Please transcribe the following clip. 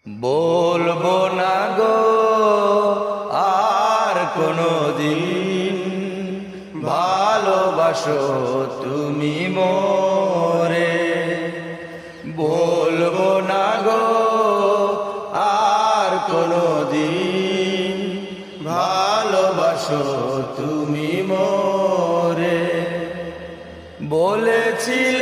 বলবো না গো আর কোনদিন, ভালোবাসো তুমি মোরে। বলবো না গো আর কোনদিন, ভালোবাসো তুমি মোরে। বলেছিল